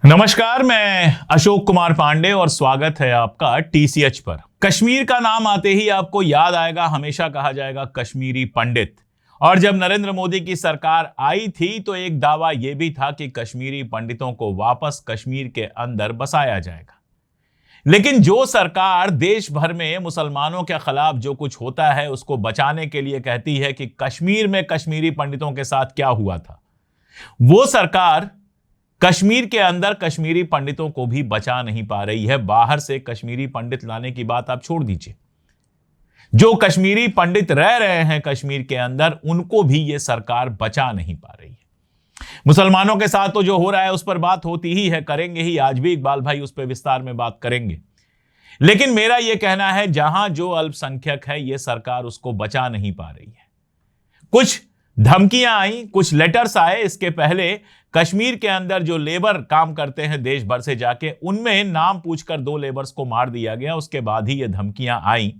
नमस्कार, मैं अशोक कुमार पांडे और स्वागत है आपका टीसीएच पर। कश्मीर का नाम आते ही आपको याद आएगा, हमेशा कहा जाएगा कश्मीरी पंडित। और जब नरेंद्र मोदी की सरकार आई थी तो एक दावा यह भी था कि कश्मीरी पंडितों को वापस कश्मीर के अंदर बसाया जाएगा। लेकिन जो सरकार देश भर में मुसलमानों के खिलाफ जो कुछ होता है उसको बचाने के लिए कहती है कि कश्मीर में कश्मीरी पंडितों के साथ क्या हुआ था, वो सरकार कश्मीर के अंदर कश्मीरी पंडितों को भी बचा नहीं पा रही है। बाहर से कश्मीरी पंडित लाने की बात आप छोड़ दीजिए, जो कश्मीरी पंडित रह रहे हैं कश्मीर के अंदर उनको भी यह सरकार बचा नहीं पा रही है। मुसलमानों के साथ तो जो हो रहा है उस पर बात होती ही है, करेंगे ही, आज भी इकबाल भाई उस पर विस्तार में बात करेंगे। लेकिन मेरा यह कहना है जहां जो अल्पसंख्यक है यह सरकार उसको बचा नहीं पा रही है। कुछ धमकियां आई, कुछ लेटर्स आए। इसके पहले कश्मीर के अंदर जो लेबर काम करते हैं देश भर से जाके, उनमें नाम पूछकर 2 लेबर्स को मार दिया गया। उसके बाद ही ये धमकियां आई।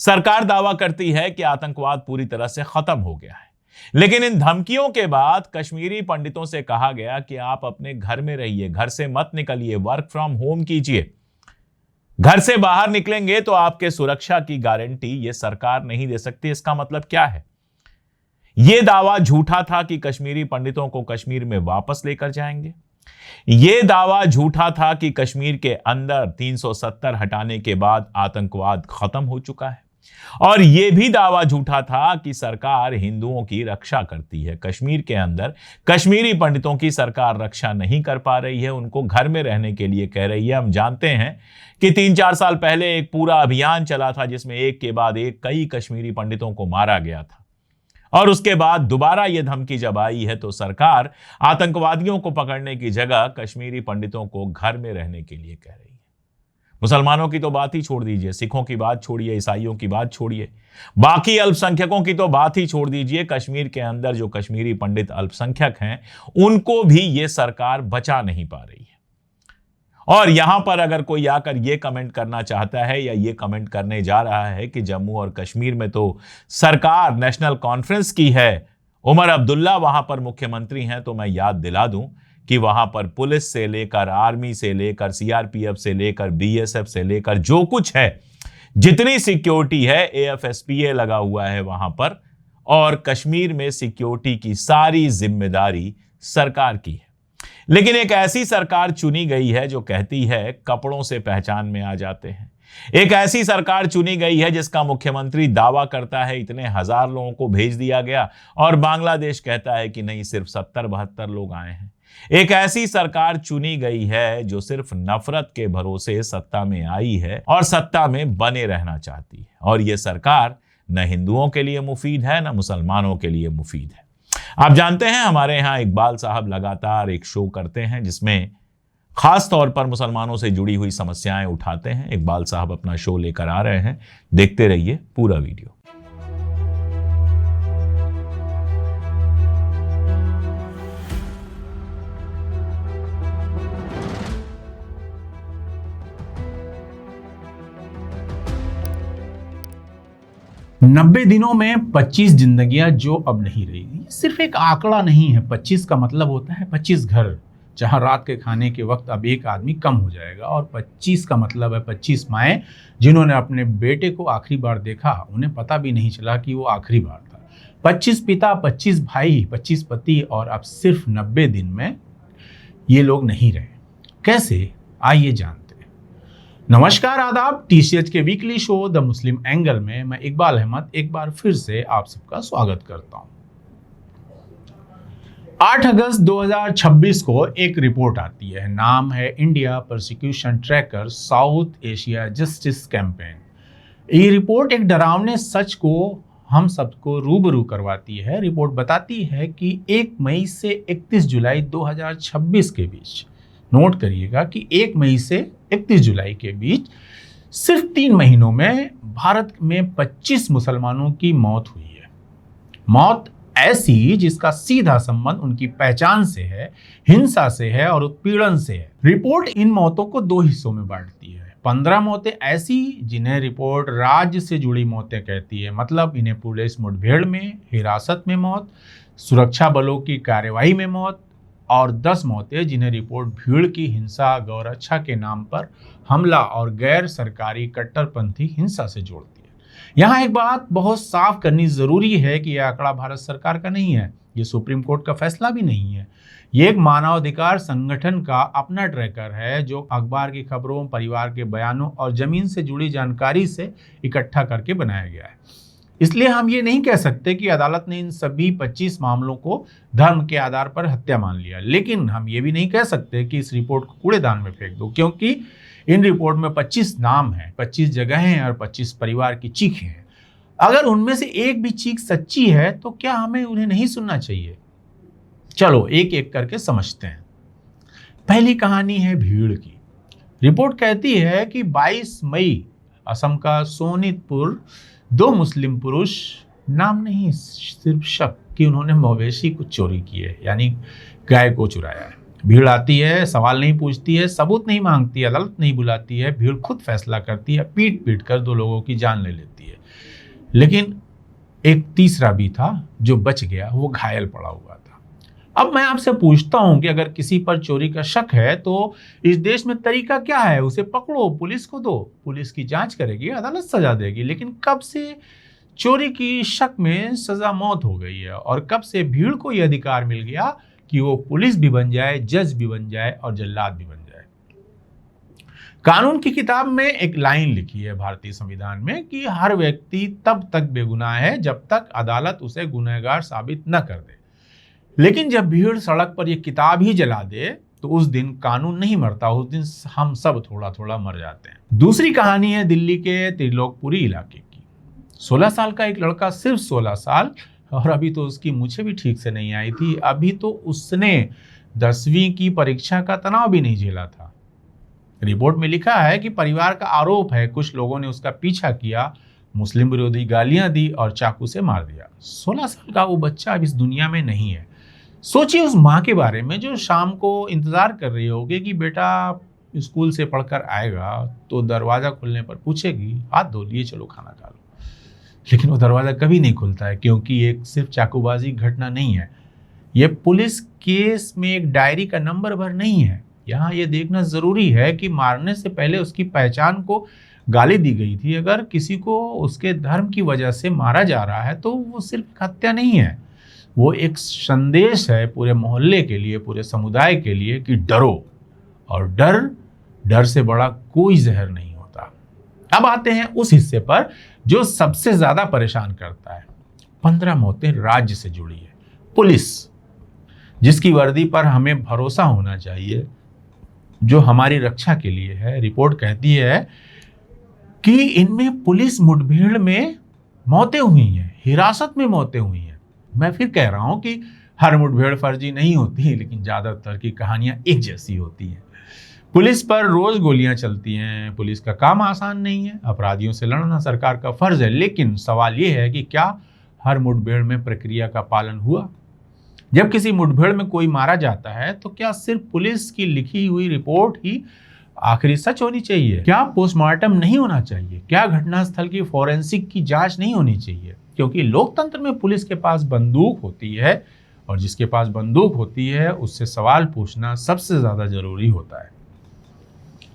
सरकार दावा करती है कि आतंकवाद पूरी तरह से खत्म हो गया है, लेकिन इन धमकियों के बाद कश्मीरी पंडितों से कहा गया कि आप अपने घर में रहिए, घर से मत निकलिए, वर्क फ्रॉम होम कीजिए। घर से बाहर निकलेंगे तो आपके सुरक्षा की गारंटी ये सरकार नहीं दे सकती। इसका मतलब क्या है? यह दावा झूठा था कि कश्मीरी पंडितों को कश्मीर में वापस लेकर जाएंगे। यह दावा झूठा था कि कश्मीर के अंदर 370 हटाने के बाद आतंकवाद खत्म हो चुका है। और यह भी दावा झूठा था कि सरकार हिंदुओं की रक्षा करती है। कश्मीर के अंदर कश्मीरी पंडितों की सरकार रक्षा नहीं कर पा रही है, उनको घर में रहने के लिए कह रही है। हम जानते हैं कि 3-4 साल पहले एक पूरा अभियान चला था जिसमें एक के बाद एक कई कश्मीरी पंडितों को मारा गया था। और उसके बाद दोबारा यह धमकी जब आई है तो सरकार आतंकवादियों को पकड़ने की जगह कश्मीरी पंडितों को घर में रहने के लिए कह रही है। मुसलमानों की तो बात ही छोड़ दीजिए, सिखों की बात छोड़िए, ईसाइयों की बात छोड़िए, बाकी अल्पसंख्यकों की तो बात ही छोड़ दीजिए। कश्मीर के अंदर जो कश्मीरी पंडित अल्पसंख्यक हैं उनको भी यह सरकार बचा नहीं पा रही है। और यहां पर अगर कोई आकर यह कमेंट करना चाहता है या यह कमेंट करने जा रहा है कि जम्मू और कश्मीर में तो सरकार नेशनल कॉन्फ्रेंस की है, उमर अब्दुल्ला वहां पर मुख्यमंत्री हैं, तो मैं याद दिला दूं कि वहां पर पुलिस से लेकर, आर्मी से लेकर, सीआरपीएफ से लेकर, बीएसएफ से लेकर जो कुछ है, जितनी सिक्योरिटी है, एएफएसपीए लगा हुआ है वहां पर। और कश्मीर में सिक्योरिटी की सारी जिम्मेदारी सरकार की है। लेकिन एक ऐसी सरकार चुनी गई है जो कहती है कपड़ों से पहचान में आ जाते हैं। एक ऐसी सरकार चुनी गई है जिसका मुख्यमंत्री दावा करता है इतने हजार लोगों को भेज दिया गया और बांग्लादेश कहता है कि नहीं, सिर्फ 70-72 लोग आए हैं। एक ऐसी सरकार चुनी गई है जो सिर्फ नफरत के भरोसे सत्ता में आई है और सत्ता में बने रहना चाहती है। और यह सरकार न हिंदुओं के लिए मुफीद है न मुसलमानों के लिए मुफीद है। आप जानते हैं हमारे यहाँ इकबाल साहब लगातार एक शो करते हैं जिसमें खास तौर पर मुसलमानों से जुड़ी हुई समस्याएं उठाते हैं। इकबाल साहब अपना शो लेकर आ रहे हैं, देखते रहिए पूरा वीडियो। नब्बे दिनों में 25 जिंदगियां जो अब नहीं रही। सिर्फ एक आंकड़ा नहीं है। 25 का मतलब होता है 25 घर, जहां रात के खाने के वक्त अब एक आदमी कम हो जाएगा। और 25 का मतलब है 25 माएँ जिन्होंने अपने बेटे को आखिरी बार देखा, उन्हें पता भी नहीं चला कि वो आखिरी बार था। 25 पिता, 25 भाई, 25 पति, और अब सिर्फ 90 दिन में ये लोग नहीं रहे। कैसे, आइए जानते। नमस्कार, आदाब। टीसीएच के weekly show the Muslim angle में मैं इकबाल अहमद एक बार फिर से आप सबका स्वागत करता हूं। 8 अगस्त 2026 को एक रिपोर्ट आती है, नाम है India prosecution tracker south Asia justice campaign. ये रिपोर्ट एक डरावने सच को हम सबको रूबरू करवाती है। रिपोर्ट बताती है कि 1 मई से 31 जुलाई 2026 के बीच, नोट करिएगा कि 1 मई से 31 जुलाई के बीच सिर्फ 3 महीनों में भारत में 25 मुसलमानों की मौत हुई है। मौत ऐसी जिसका सीधा संबंध उनकी पहचान से है, हिंसा से है और उत्पीड़न से है। रिपोर्ट इन मौतों को 2 हिस्सों में बांटती है। 15 मौतें ऐसी जिन्हें रिपोर्ट राज्य से जुड़ी मौतें कहती है, मतलब इन्हें पुलिस मुठभेड़ में, हिरासत में मौत, सुरक्षा बलों की कार्यवाही में मौत, और 10 मौतें जिन्हें रिपोर्ट भीड़ की हिंसा गौरक्षा के नाम पर हमला और गैर सरकारी कट्टरपंथी हिंसा से जोड़ती है। यहाँ एक बात बहुत साफ करनी जरूरी है कि यह आंकड़ा भारत सरकार का नहीं है, ये सुप्रीम कोर्ट का फैसला भी नहीं है। ये एक मानवाधिकार संगठन का अपना ट्रैकर है जो अखबार की खबरों, परिवार के बयानों और जमीन से जुड़ी जानकारी से इकट्ठा करके बनाया गया है। इसलिए हम ये नहीं कह सकते कि अदालत ने इन सभी 25 मामलों को धर्म के आधार पर हत्या मान लिया, लेकिन हम ये भी नहीं कह सकते कि इस रिपोर्ट को कूड़ेदान में फेंक दो, क्योंकि इन रिपोर्ट में 25 नाम हैं, 25 जगहें हैं और 25 परिवार की चीखें हैं। अगर उनमें से एक भी चीख सच्ची है तो क्या हमें उन्हें नहीं सुनना चाहिए? चलो एक एक करके समझते हैं। पहली कहानी है भीड़ की। रिपोर्ट कहती है कि 22 मई असम का सोनितपुर 2 मुस्लिम पुरुष, नाम नहीं सिर्फ शक कि उन्होंने मवेशी को चोरी की है, यानी गाय को चुराया है। भीड़ आती है, सवाल नहीं पूछती है, सबूत नहीं मांगती, अदालत नहीं बुलाती है, भीड़ खुद फैसला करती है, पीट पीट कर 2 लोगों की जान ले लेती है। लेकिन एक तीसरा भी था जो बच गया, वो घायल पड़ा हुआ था। अब मैं आपसे पूछता हूं कि अगर किसी पर चोरी का शक है तो इस देश में तरीका क्या है? उसे पकड़ो, पुलिस को दो, पुलिस की जांच करेगी, अदालत सजा देगी। लेकिन कब से चोरी की शक में सजा मौत हो गई है और कब से भीड़ को यह अधिकार मिल गया कि वो पुलिस भी बन जाए, जज भी बन जाए और जल्लाद भी बन जाए? कानून की किताब में एक लाइन लिखी है भारतीय संविधान में कि हर व्यक्ति तब तक बेगुनाह है जब तक अदालत उसे गुनहगार साबित न कर दे। लेकिन जब भीड़ सड़क पर ये किताब ही जला दे तो उस दिन कानून नहीं मरता, उस दिन हम सब थोड़ा थोड़ा मर जाते हैं। दूसरी कहानी है दिल्ली के त्रिलोकपुरी इलाके की। 16 साल का एक लड़का, सिर्फ 16 साल, और अभी तो उसकी मूछें भी ठीक से नहीं आई थी। अभी तो उसने 10वीं की परीक्षा का तनाव भी नहीं झेला था। रिपोर्ट में लिखा है कि परिवार का आरोप है कुछ लोगों ने उसका पीछा किया, मुस्लिम विरोधी गालियां दी और चाकू से मार दिया। 16 साल का वो बच्चा अब इस दुनिया में नहीं है। सोचिए उस माँ के बारे में जो शाम को इंतजार कर रही होगी कि बेटा स्कूल से पढ़कर आएगा तो दरवाजा खुलने पर पूछेगी, हाथ धो लिए, चलो खाना खा लो। लेकिन वो दरवाजा कभी नहीं खुलता है, क्योंकि ये सिर्फ चाकूबाजी घटना नहीं है, ये पुलिस केस में एक डायरी का नंबर भर नहीं है। यहाँ ये देखना जरूरी है कि मारने से पहले उसकी पहचान को गाली दी गई थी। अगर किसी को उसके धर्म की वजह से मारा जा रहा है तो वो सिर्फ हत्या नहीं है, वो एक संदेश है पूरे मोहल्ले के लिए, पूरे समुदाय के लिए कि डरो, और डर से बड़ा कोई जहर नहीं होता। अब आते हैं उस हिस्से पर जो सबसे ज्यादा परेशान करता है। 15 मौतें राज्य से जुड़ी है। पुलिस, जिसकी वर्दी पर हमें भरोसा होना चाहिए, जो हमारी रक्षा के लिए है। रिपोर्ट कहती है कि इनमें पुलिस मुठभेड़ में मौतें हुई हैं, हिरासत में मौतें हुई हैं। मैं फिर कह रहा हूं कि हर मुठभेड़ फर्जी नहीं होती, लेकिन ज्यादातर की कहानियां एक जैसी होती हैं। पुलिस पर रोज गोलियां चलती हैं। पुलिस का काम आसान नहीं है, अपराधियों से लड़ना सरकार का फर्ज है, लेकिन सवाल यह है कि क्या हर मुठभेड़ में प्रक्रिया का पालन हुआ? जब किसी मुठभेड़ में कोई मारा जाता है तो क्या सिर्फ पुलिस की लिखी हुई रिपोर्ट ही आखिरी सच होनी चाहिए? क्या पोस्टमार्टम नहीं होना चाहिए? क्या घटनास्थल की फोरेंसिक की जांच नहीं होनी चाहिए? क्योंकि लोकतंत्र में पुलिस के पास बंदूक होती है, और जिसके पास बंदूक होती है उससे सवाल पूछना सबसे ज्यादा जरूरी होता है।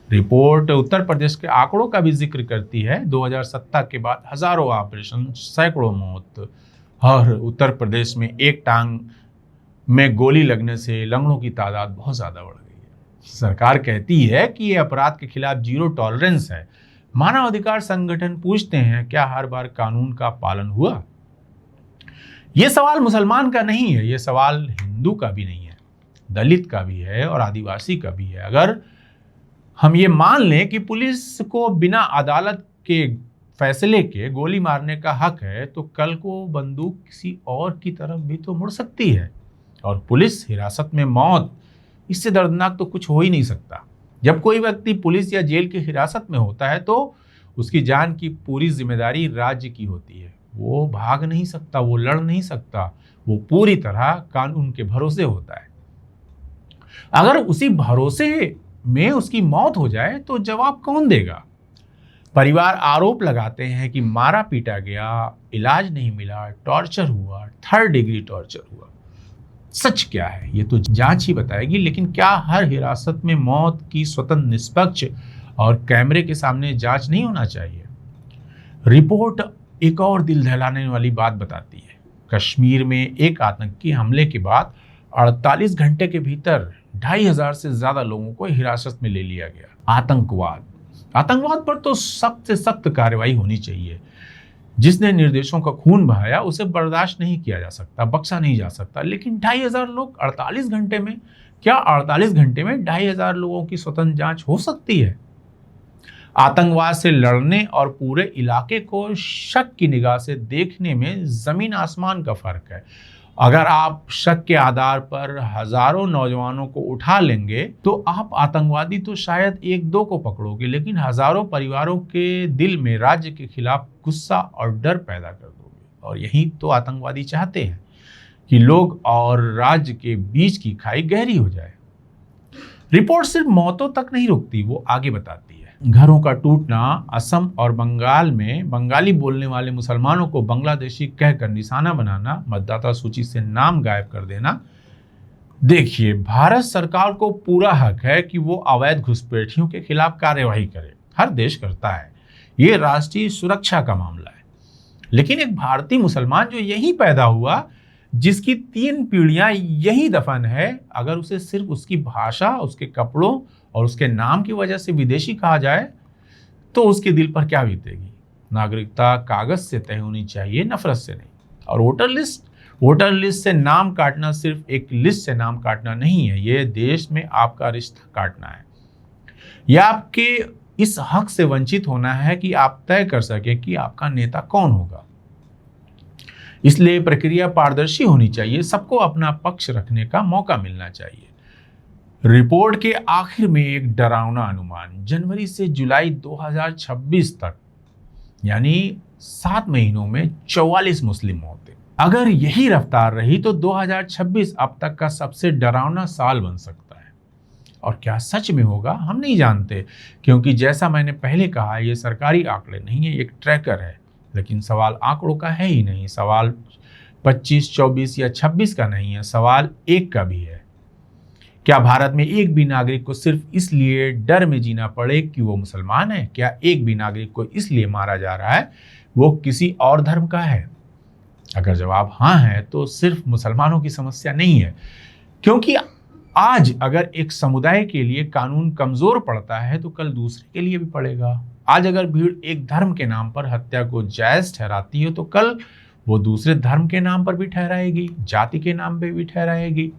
रिपोर्ट उत्तर प्रदेश के आंकड़ों का भी जिक्र करती है। 2007 के बाद हजारों ऑपरेशन, सैकड़ों मौत, और उत्तर प्रदेश में एक टांग में गोली लगने से लंगड़ों की तादाद बहुत ज्यादा बढ़ गई है। सरकार कहती है कि ये अपराध के खिलाफ जीरो टॉलरेंस है। मानवाधिकार संगठन पूछते हैं, क्या हर बार कानून का पालन हुआ? यह सवाल मुसलमान का नहीं है, यह सवाल हिंदू का भी नहीं है, दलित का भी है और आदिवासी का भी है। अगर हम ये मान लें कि पुलिस को बिना अदालत के फैसले के गोली मारने का हक है, तो कल को बंदूक किसी और की तरफ भी तो मुड़ सकती है। और पुलिस हिरासत में मौत, इससे दर्दनाक तो कुछ हो ही नहीं सकता। जब कोई व्यक्ति पुलिस या जेल की हिरासत में होता है तो उसकी जान की पूरी जिम्मेदारी राज्य की होती है। वो भाग नहीं सकता, वो लड़ नहीं सकता, वो पूरी तरह कानून के भरोसे होता है। अगर उसी भरोसे में उसकी मौत हो जाए तो जवाब कौन देगा? परिवार आरोप लगाते हैं कि मारा पीटा गया, इलाज नहीं मिला, टॉर्चर हुआ, 3rd डिग्री टॉर्चर हुआ। सच क्या है ये तो जांच ही बताएगी, लेकिन क्या हर हिरासत में मौत की स्वतंत्र, निष्पक्ष और कैमरे के सामने जांच नहीं होना चाहिए? रिपोर्ट एक और दिल दहलाने वाली बात बताती है। कश्मीर में एक आतंकी हमले के बाद 48 घंटे के भीतर 2500 से ज्यादा लोगों को हिरासत में ले लिया गया। आतंकवाद पर तो सख्त से सख्त कार्रवाई होनी चाहिए। जिसने निर्देशों का खून बहाया उसे बर्दाश्त नहीं किया जा सकता, बख्शा नहीं जा सकता। लेकिन 2500 लोग 48 घंटे में, क्या 48 घंटे में 2500 लोगों की स्वतंत्र जांच हो सकती है? आतंकवाद से लड़ने और पूरे इलाके को शक की निगाह से देखने में जमीन आसमान का फर्क है। अगर आप शक के आधार पर हजारों नौजवानों को उठा लेंगे तो आप आतंकवादी तो शायद एक दो को पकड़ोगे, लेकिन हजारों परिवारों के दिल में राज्य के खिलाफ गुस्सा और डर पैदा कर दोगे। और यही तो आतंकवादी चाहते हैं कि लोग और राज्य के बीच की खाई गहरी हो जाए। रिपोर्ट सिर्फ मौतों तक नहीं रुकती, वो आगे बताती है घरों का टूटना, असम और बंगाल में बंगाली बोलने वाले मुसलमानों को बांग्लादेशी कहकर निशाना बनाना, मतदाता सूची से नाम गायब कर देना। देखिए, भारत सरकार को पूरा हक है कि वो अवैध घुसपैठियों के खिलाफ कार्यवाही करे, हर देश करता है, ये राष्ट्रीय सुरक्षा का मामला है। लेकिन एक भारतीय मुसलमान जो यही पैदा हुआ, जिसकी 3 पीढ़ियां यही दफन है, अगर उसे सिर्फ उसकी भाषा, उसके कपड़ों और उसके नाम की वजह से विदेशी कहा जाए तो उसके दिल पर क्या बीतेगी? नागरिकता कागज से तय होनी चाहिए, नफरत से नहीं। और वोटर लिस्ट से नाम काटना सिर्फ एक लिस्ट से नाम काटना नहीं है, ये देश में आपका रिश्ता काटना है। यह आपके इस हक से वंचित होना है कि आप तय कर सकें कि आपका नेता कौन होगा। इसलिए प्रक्रिया पारदर्शी होनी चाहिए, सबको अपना पक्ष रखने का मौका मिलना चाहिए। रिपोर्ट के आखिर में एक डरावना अनुमान, जनवरी से जुलाई 2026 तक यानी 7 महीनों में 44 मुस्लिम मौतें। अगर यही रफ्तार रही तो 2026 अब तक का सबसे डरावना साल बन सकता है। और क्या सच में होगा हम नहीं जानते, क्योंकि जैसा मैंने पहले कहा, ये सरकारी आंकड़े नहीं है, एक ट्रैकर है। लेकिन सवाल आंकड़ों का है ही नहीं, सवाल 25, 24 या 26 का नहीं है, सवाल एक का भी है। क्या भारत में एक भी नागरिक को सिर्फ इसलिए डर में जीना पड़े कि वो मुसलमान है? क्या एक भी नागरिक को इसलिए मारा जा रहा है वो किसी और धर्म का है? अगर जवाब हाँ है तो सिर्फ मुसलमानों की समस्या नहीं है, क्योंकि आज अगर एक समुदाय के लिए कानून कमजोर पड़ता है तो कल दूसरे के लिए भी पड़ेगा। आज अगर भीड़ एक धर्म के नाम पर हत्या को जायज ठहराती है तो कल वो दूसरे धर्म के नाम पर भी ठहराएगी, जाति के नाम पे भी ठहराएगी,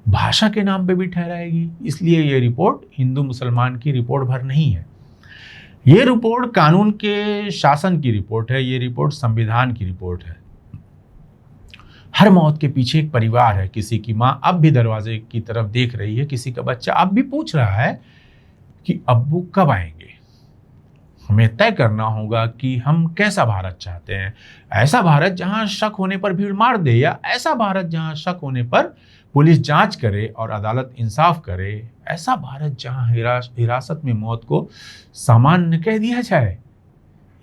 भाषा के नाम पे भी ठहराएगी। इसलिए ये रिपोर्ट हिंदू मुसलमान की रिपोर्ट भर नहीं है, ये रिपोर्ट कानून के शासन की रिपोर्ट है, ये रिपोर्ट संविधान की रिपोर्ट है। हर मौत के पीछे एक परिवार है। किसी की मां अब भी दरवाजे की तरफ देख रही है, किसी का बच्चा अब भी पूछ रहा है कि अब्बू कब आएंगे। हमें तय करना होगा कि हम कैसा भारत चाहते हैं। ऐसा भारत जहां शक होने पर भीड़ मार दे, या ऐसा भारत जहां शक होने पर पुलिस जांच करे और अदालत इंसाफ करे? ऐसा भारत जहां हिरासत में मौत को सामान्य कह दिया जाए,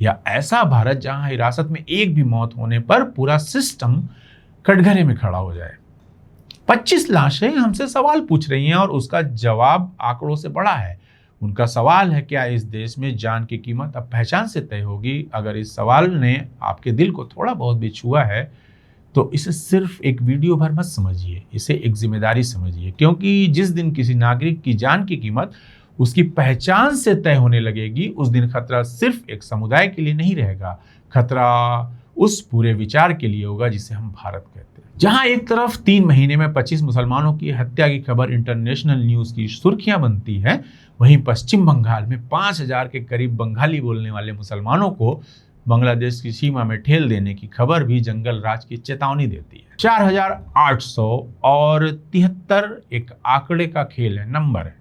या ऐसा भारत जहां हिरासत में एक भी मौत होने पर पूरा सिस्टम कटघरे में खड़ा हो जाए? 25 लाशें हमसे सवाल पूछ रही हैं और उसका जवाब आंकड़ों से बड़ा है। उनका सवाल है, क्या इस देश में जान की कीमत अब पहचान से तय होगी? अगर इस सवाल ने आपके दिल को थोड़ा बहुत भी छुआ है तो इसे सिर्फ एक वीडियो भर मत समझिए, इसे एक जिम्मेदारी समझिए, क्योंकि जिस दिन किसी नागरिक की जान की कीमत उसकी पहचान से तय होने लगेगी, उस दिन खतरा सिर्फ एक समुदाय के लिए नहीं रहेगा, खतरा उस पूरे विचार के लिए होगा जिसे हम भारत कहते हैं। जहां एक तरफ 3 महीने में 25 मुसलमानों की हत्या की खबर इंटरनेशनल न्यूज की सुर्खियां बनती है, वहीं पश्चिम बंगाल में 5000 के करीब बंगाली बोलने वाले मुसलमानों को बांग्लादेश की सीमा में ठेल देने की खबर भी जंगल राज की चेतावनी देती है। 4800 और 73 एक आंकड़े का खेल है, नंबर है।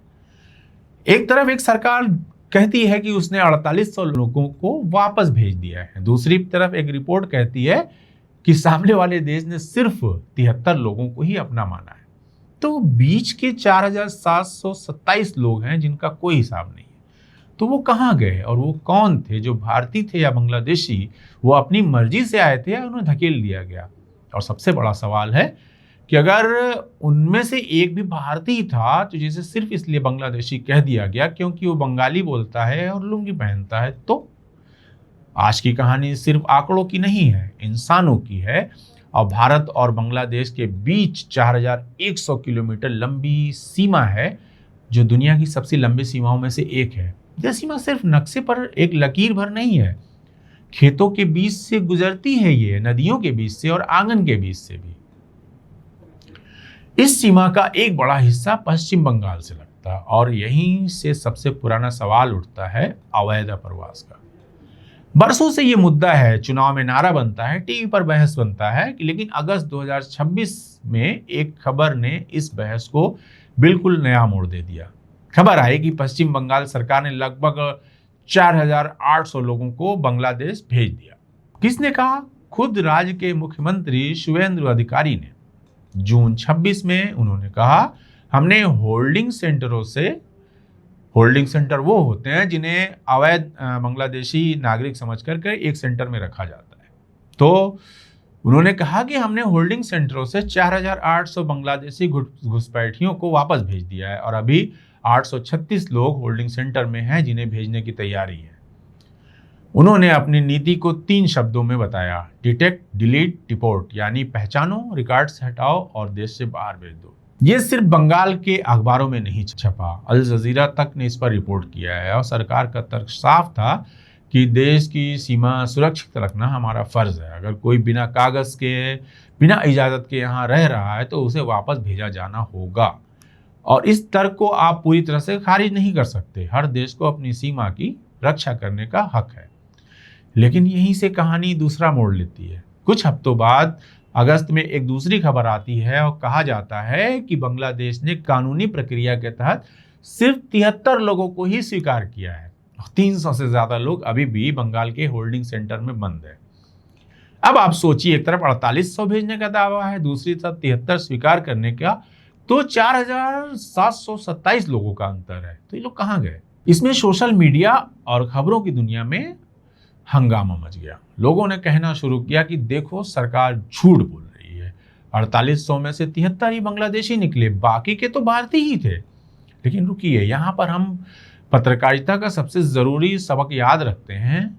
एक तरफ एक सरकार कहती है कि उसने 4800 लोगों को वापस भेज दिया है, दूसरी तरफ एक रिपोर्ट कहती है कि सामने वाले देश ने सिर्फ 73 लोगों को ही अपना माना है। तो बीच के 4727 लोग हैं जिनका कोई हिसाब नहीं है। तो वो कहाँ गए और वो कौन थे? जो भारतीय थे या बांग्लादेशी, वो अपनी मर्जी से आए थे या उन्हें धकेल दिया गया? और सबसे बड़ा सवाल है कि अगर उनमें से एक भी भारतीय था तो जिसे सिर्फ इसलिए बांग्लादेशी कह दिया गया क्योंकि वो बंगाली बोलता है और लुंगी पहनता है, तो आज की कहानी सिर्फ आंकड़ों की नहीं है, इंसानों की है। और भारत और बांग्लादेश के बीच 4100 किलोमीटर लंबी सीमा है, जो दुनिया की सबसे लंबी सीमाओं में से एक है। यह सीमा सिर्फ नक्शे पर एक लकीर भर नहीं है, खेतों के बीच से गुजरती है, ये नदियों के बीच से और आंगन के बीच से भी। इस सीमा का एक बड़ा हिस्सा पश्चिम बंगाल से लगता है और यहीं से सबसे पुराना सवाल उठता है अवैध प्रवास का। बरसों से ये मुद्दा है, चुनाव में नारा बनता है, टीवी पर बहस बनता है, लेकिन अगस्त 2026 में एक खबर ने इस बहस को बिल्कुल नया मोड़ दे दिया। खबर आई कि पश्चिम बंगाल सरकार ने लगभग 4800 लोगों को बांग्लादेश भेज दिया। किसने कहा? खुद राज्य के मुख्यमंत्री शुवेंदु अधिकारी ने। जून 26 में उन्होंने कहा, हमने होल्डिंग सेंटरों से, होल्डिंग सेंटर वो होते हैं जिन्हें अवैध बांग्लादेशी नागरिक समझकर के एक सेंटर में रखा जाता है, तो उन्होंने कहा कि हमने होल्डिंग सेंटरों से 4800 बांग्लादेशी घुसपैठियों को वापस भेज दिया है और अभी 836 लोग होल्डिंग सेंटर में हैं जिन्हें भेजने की तैयारी है। उन्होंने अपनी नीति को 3 शब्दों में बताया, डिटेक्ट, डिलीट, डिपोर्ट, यानी पहचानो, रिकॉर्ड्स हटाओ और देश से बाहर भेज दो। ये सिर्फ बंगाल के अखबारों में नहीं छपा, अल जजीरा तक ने इस पर रिपोर्ट किया है और सरकार का तर्क साफ था कि देश की सीमा सुरक्षित रखना हमारा फर्ज है। अगर कोई बिना कागज के, बिना इजाज़त के यहाँ रह रहा है तो उसे वापस भेजा जाना होगा। और इस तर्क को आप पूरी तरह से खारिज नहीं कर सकते। हर देश को अपनी सीमा की रक्षा करने का हक है। लेकिन यहीं से कहानी दूसरा मोड़ लेती है। कुछ हफ्तों बाद अगस्त में एक दूसरी खबर आती है और कहा जाता है कि बांग्लादेश ने कानूनी प्रक्रिया के तहत सिर्फ 73 लोगों को ही स्वीकार किया है। 300 से ज्यादा लोग अभी भी बंगाल के होल्डिंग सेंटर में बंद है। अब आप सोचिए, एक तरफ 4800 भेजने का दावा है, दूसरी तरफ 73 स्वीकार करने का, तो 4727 लोगों का अंतर है। तो ये लोग कहाँ गए? इसमें सोशल मीडिया और खबरों की दुनिया में हंगामा मच गया। लोगों ने कहना शुरू किया कि देखो, सरकार झूठ बोल रही है, 4800 में से 73 ही बांग्लादेशी निकले, बाकी के तो भारतीय ही थे। लेकिन रुकिए, यहाँ पर हम पत्रकारिता का सबसे ज़रूरी सबक याद रखते हैं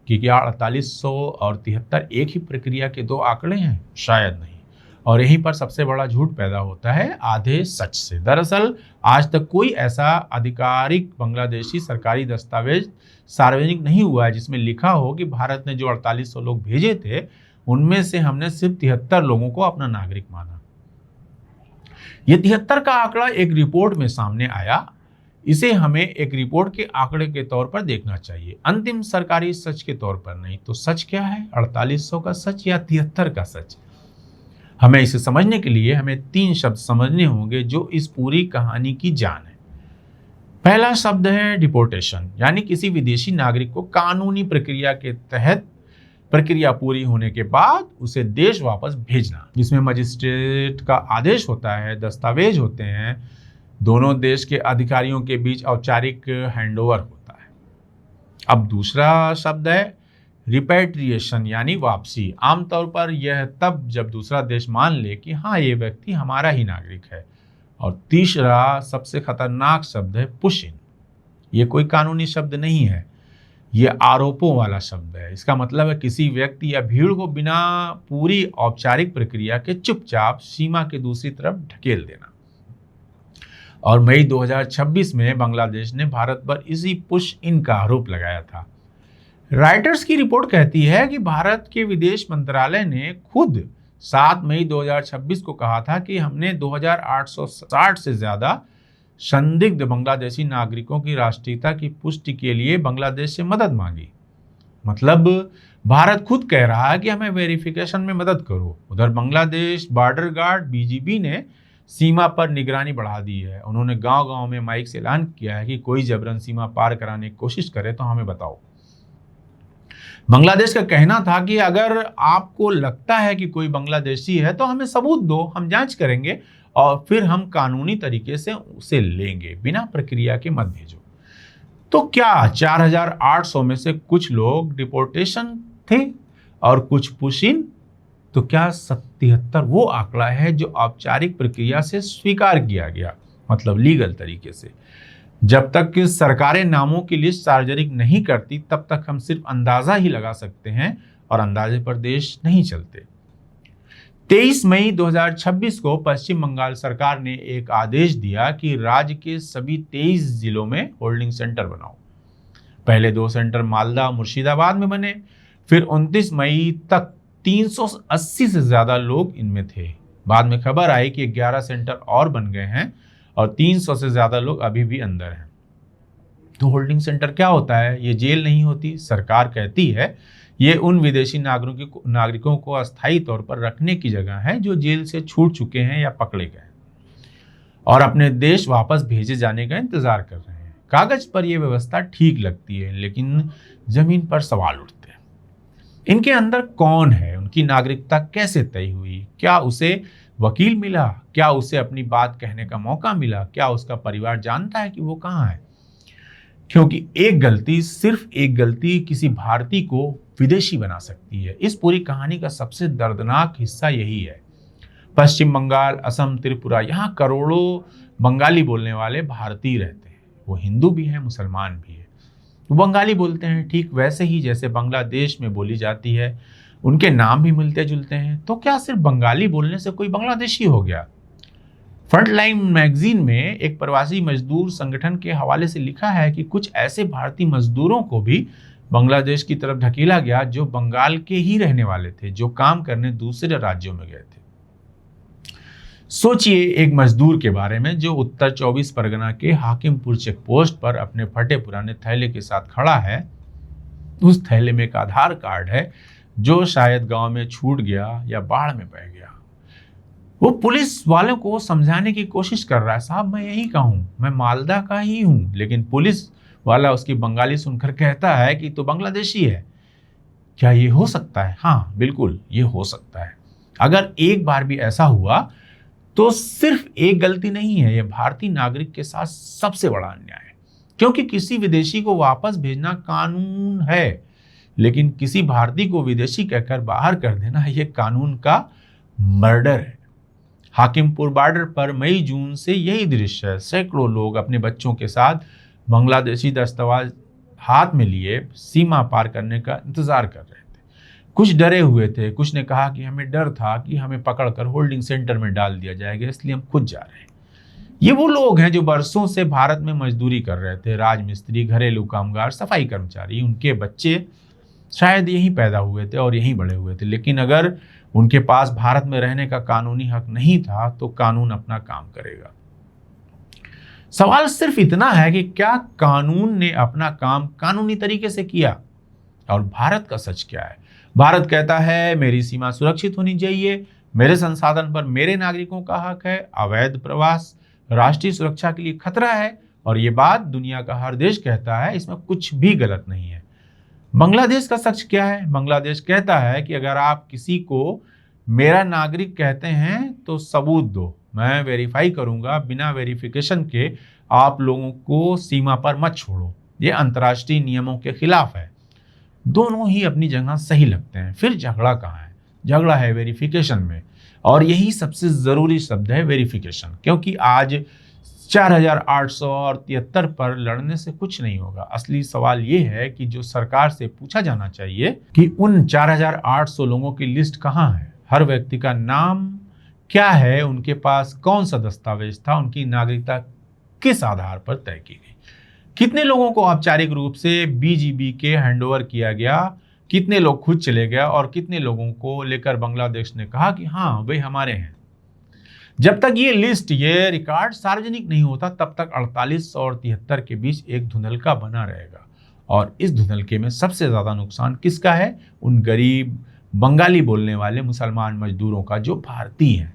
कि क्या 4800 और 73 एक ही प्रक्रिया के 2 आंकड़े हैं? शायद नहीं। और यहीं पर सबसे बड़ा झूठ पैदा होता है आधे सच से। दरअसल आज तक कोई ऐसा आधिकारिक बांग्लादेशी सरकारी दस्तावेज सार्वजनिक नहीं हुआ है जिसमें लिखा हो कि भारत ने जो 4800 लोग भेजे थे उनमें से हमने सिर्फ 73 लोगों को अपना नागरिक माना। ये 73 का आंकड़ा एक रिपोर्ट में सामने आया। इसे हमें एक रिपोर्ट के आंकड़े के तौर पर देखना चाहिए, अंतिम सरकारी सच के तौर पर नहीं। तो सच क्या है? 4800 का सच या 73 का सच? हमें इसे समझने के लिए हमें 3 शब्द समझने होंगे जो इस पूरी कहानी की जान है। पहला शब्द है डिपोर्टेशन, यानी किसी विदेशी नागरिक को कानूनी प्रक्रिया के तहत प्रक्रिया पूरी होने के बाद उसे देश वापस भेजना, जिसमें मजिस्ट्रेट का आदेश होता है, दस्तावेज होते हैं, दोनों देश के अधिकारियों के बीच औपचारिक हैंडओवर होता है। अब दूसरा शब्द है रिपैट्रिएशन, यानी वापसी। आमतौर पर यह तब जब दूसरा देश मान ले कि हाँ, ये व्यक्ति हमारा ही नागरिक है। और तीसरा सबसे खतरनाक शब्द है पुश इन। ये कोई कानूनी शब्द नहीं है, ये आरोपों वाला शब्द है। इसका मतलब है किसी व्यक्ति या भीड़ को बिना पूरी औपचारिक प्रक्रिया के चुपचाप सीमा के दूसरी तरफ ढकेल देना। और मई 2026 में बांग्लादेश ने भारत पर इसी पुश इन का आरोप लगाया था। राइटर्स की रिपोर्ट कहती है कि भारत के विदेश मंत्रालय ने खुद 7 मई 2026 को कहा था कि हमने 2860 से ज्यादा संदिग्ध बांग्लादेशी नागरिकों की राष्ट्रीयता की पुष्टि के लिए बांग्लादेश से मदद मांगी। मतलब भारत खुद कह रहा है कि हमें वेरिफिकेशन में मदद करो। उधर बांग्लादेश बॉर्डर गार्ड बीजीबी ने सीमा पर निगरानी बढ़ा दी है। उन्होंने गांव-गांव में माइक से ऐलान किया है कि कोई जबरन सीमा पार कराने की कोशिश करे तो हमें बताओ। बांग्लादेश का कहना था कि अगर आपको लगता है कि कोई बांग्लादेशी है तो हमें सबूत दो, हम जांच करेंगे और फिर हम कानूनी तरीके से उसे लेंगे, बिना प्रक्रिया के मत भेजो। तो क्या 4800 में से कुछ लोग डिपोर्टेशन थे और कुछ पुश इन? तो क्या 77 वो आंकड़ा है जो औपचारिक प्रक्रिया से स्वीकार किया गया, मतलब लीगल तरीके से? जब तक कि सरकारें नामों की लिस्ट सार्वजनिक नहीं करती तब तक हम सिर्फ अंदाजा ही लगा सकते हैं और अंदाजे पर देश नहीं चलते। 23 मई 2026 को पश्चिम बंगाल सरकार ने एक आदेश दिया कि राज्य के सभी 23 जिलों में होल्डिंग सेंटर बनाओ। पहले 2 सेंटर मालदा मुर्शिदाबाद में बने, फिर 29 मई तक 380 से ज्यादा लोग इनमें थे। बाद में खबर आई कि 11 सेंटर और बन गए हैं और 300 से ज्यादा लोग अभी भी अंदर हैं। तो होल्डिंग सेंटर क्या होता है? ये जेल नहीं होती। सरकार कहती है ये उन विदेशी नागरिकों को अस्थायी तौर पर रखने की जगह है जो जेल से छूट चुके हैं या पकड़े गए और अपने देश वापस भेजे जाने का इंतजार कर रहे हैं। कागज पर यह व्यवस्था ठीक लगती है, लेकिन जमीन पर सवाल उठते हैं। इनके अंदर कौन है? उनकी नागरिकता कैसे तय हुई? क्या उसे वकील मिला? क्या उसे अपनी बात कहने का मौका मिला? क्या उसका परिवार जानता है कि वो कहाँ है? क्योंकि एक गलती, सिर्फ एक गलती किसी भारतीय को विदेशी बना सकती है। इस पूरी कहानी का सबसे दर्दनाक हिस्सा यही है। पश्चिम बंगाल, असम, त्रिपुरा, यहाँ करोड़ों बंगाली बोलने वाले भारतीय रहते हैं। वो हिंदू भी हैं, मुसलमान भी हैं। वो बंगाली बोलते हैं ठीक वैसे ही जैसे बांग्लादेश में बोली जाती है। उनके नाम भी मिलते जुलते हैं। तो क्या सिर्फ बंगाली बोलने से कोई बांग्लादेशी हो गया? फ्रंटलाइन मैगजीन में एक प्रवासी मजदूर संगठन के हवाले से लिखा है कि कुछ ऐसे भारतीय मजदूरों को भी बांग्लादेश की तरफ ढकेला गया जो बंगाल के ही रहने वाले थे, जो काम करने दूसरे राज्यों में गए थे। सोचिए एक मजदूर के बारे में जो उत्तर 24 परगना के हाकिमपुर चेक पोस्ट पर अपने फटे पुराने थैले के साथ खड़ा है। उस थैले में एक आधार कार्ड है जो शायद गांव में छूट गया या बाढ़ में बह गया। वो पुलिस वालों को समझाने की कोशिश कर रहा है, साहब मैं यही का हूं, मैं मालदा का ही हूं। लेकिन पुलिस वाला उसकी बंगाली सुनकर कहता है कि तो बांग्लादेशी है। क्या ये हो सकता है? हाँ बिल्कुल ये हो सकता है। अगर एक बार भी ऐसा हुआ तो सिर्फ एक गलती नहीं है, यह भारतीय नागरिक के साथ सबसे बड़ा अन्याय है। क्योंकि किसी विदेशी को वापस भेजना कानून है, लेकिन किसी भारतीय को विदेशी कहकर बाहर कर देना यह कानून का मर्डर है। हाकिमपुर बॉर्डर पर मई जून से यही दृश्य है। सैकड़ों लोग अपने बच्चों के साथ बांग्लादेशी दस्तावेज हाथ में लिए सीमा पार करने का इंतजार कर रहे थे। कुछ डरे हुए थे, कुछ ने कहा कि हमें डर था कि हमें पकड़कर होल्डिंग सेंटर में डाल दिया जाएगा, इसलिए हम खुद जा रहे हैं। ये वो लोग हैं जो बरसों से भारत में मजदूरी कर रहे थे, राजमिस्त्री, घरेलू कामगार, सफाई कर्मचारी। उनके बच्चे शायद यहीं पैदा हुए थे और यहीं बड़े हुए थे, लेकिन अगर उनके पास भारत में रहने का कानूनी हक नहीं था तो कानून अपना काम करेगा। सवाल सिर्फ इतना है कि क्या कानून ने अपना काम कानूनी तरीके से किया? और भारत का सच क्या है? भारत कहता है मेरी सीमा सुरक्षित होनी चाहिए, मेरे संसाधन पर मेरे नागरिकों का हक है, अवैध प्रवास राष्ट्रीय सुरक्षा के लिए खतरा है, और ये बात दुनिया का हर देश कहता है, इसमें कुछ भी गलत नहीं है। बांग्लादेश का सच क्या है? बांग्लादेश कहता है कि अगर आप किसी को मेरा नागरिक कहते हैं तो सबूत दो, मैं वेरीफाई करूंगा, बिना वेरिफिकेशन के आप लोगों को सीमा पर मत छोड़ो। ये अंतर्राष्ट्रीय नियमों के खिलाफ है। दोनों ही अपनी जगह सही लगते हैं। फिर झगड़ा कहाँ है? झगड़ा है वेरिफिकेशन में, और यही सबसे जरूरी शब्द है वेरिफिकेशन। क्योंकि आज 4873 पर लड़ने से कुछ नहीं होगा। असली सवाल ये है कि जो सरकार से पूछा जाना चाहिए कि उन 4800 लोगों की लिस्ट कहाँ है, हर व्यक्ति का नाम क्या है, उनके पास कौन सा दस्तावेज था, उनकी नागरिकता किस आधार पर तय की गई, कितने लोगों को औपचारिक रूप से बीजीबी के हैंडओवर किया गया, कितने लोग खुद चले गए और कितने लोगों को लेकर बांग्लादेश ने कहा कि हाँ वे हमारे हैं। जब तक ये लिस्ट, ये रिकॉर्ड सार्वजनिक नहीं होता तब तक 48 और 73 के बीच एक धुंधलका बना रहेगा। और इस धुंधलके में सबसे ज्यादा नुकसान किसका है? उन गरीब बंगाली बोलने वाले मुसलमान मजदूरों का जो भारतीय हैं,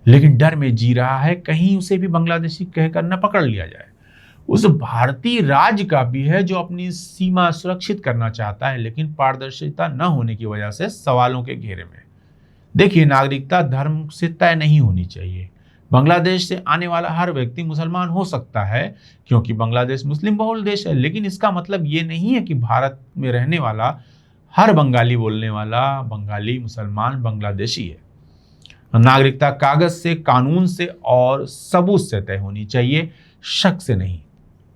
लेकिन डर में जी रहा है कहीं उसे भी बांग्लादेशी कहकर न पकड़ लिया जाए। उस भारतीय राज्य का भी है जो अपनी सीमा सुरक्षित करना चाहता है, लेकिन पारदर्शिता न होने की वजह से सवालों के घेरे में। देखिए, नागरिकता धर्म से तय नहीं होनी चाहिए। बांग्लादेश से आने वाला हर व्यक्ति मुसलमान हो सकता है क्योंकि बांग्लादेश मुस्लिम बहुल देश है, लेकिन इसका मतलब ये नहीं है कि भारत में रहने वाला हर बंगाली बोलने वाला बंगाली मुसलमान बांग्लादेशी है। नागरिकता कागज से, कानून से और सबूत से तय होनी चाहिए, शक से नहीं,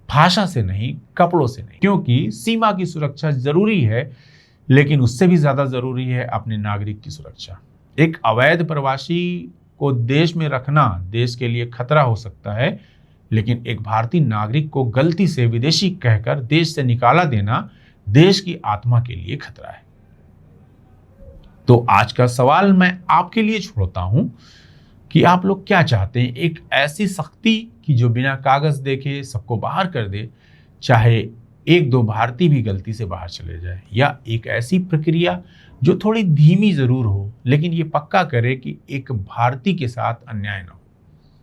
भाषा से नहीं, कपड़ों से नहीं। क्योंकि सीमा की सुरक्षा जरूरी है, लेकिन उससे भी ज्यादा जरूरी है अपने नागरिक की सुरक्षा। एक अवैध प्रवासी को देश में रखना देश के लिए खतरा हो सकता है, लेकिन एक भारतीय नागरिक को गलती से विदेशी कहकर देश से निकाला देना देश की आत्मा के लिए खतरा है। तो आज का सवाल मैं आपके लिए छोड़ता हूं कि आप लोग क्या चाहते हैं? एक ऐसी सख्ती कि जो बिना कागज देखे सबको बाहर कर दे, चाहे एक दो भारतीय भी गलती से बाहर चले जाए, या एक ऐसी प्रक्रिया जो थोड़ी धीमी जरूर हो लेकिन ये पक्का करे कि एक भारतीय के साथ अन्याय न हो।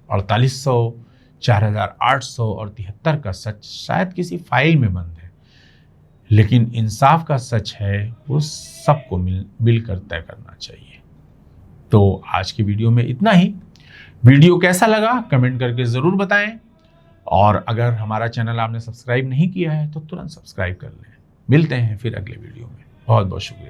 4800, 4800 और 73 का सच शायद किसी फाइल में बंद है, लेकिन इंसाफ का सच है वो सबको मिलकर तय करना चाहिए। तो आज की वीडियो में इतना ही। वीडियो कैसा लगा कमेंट करके ज़रूर बताएं, और अगर हमारा चैनल आपने सब्सक्राइब नहीं किया है तो तुरंत सब्सक्राइब कर लें। मिलते हैं फिर अगले वीडियो में। बहुत बहुत शुक्रिया।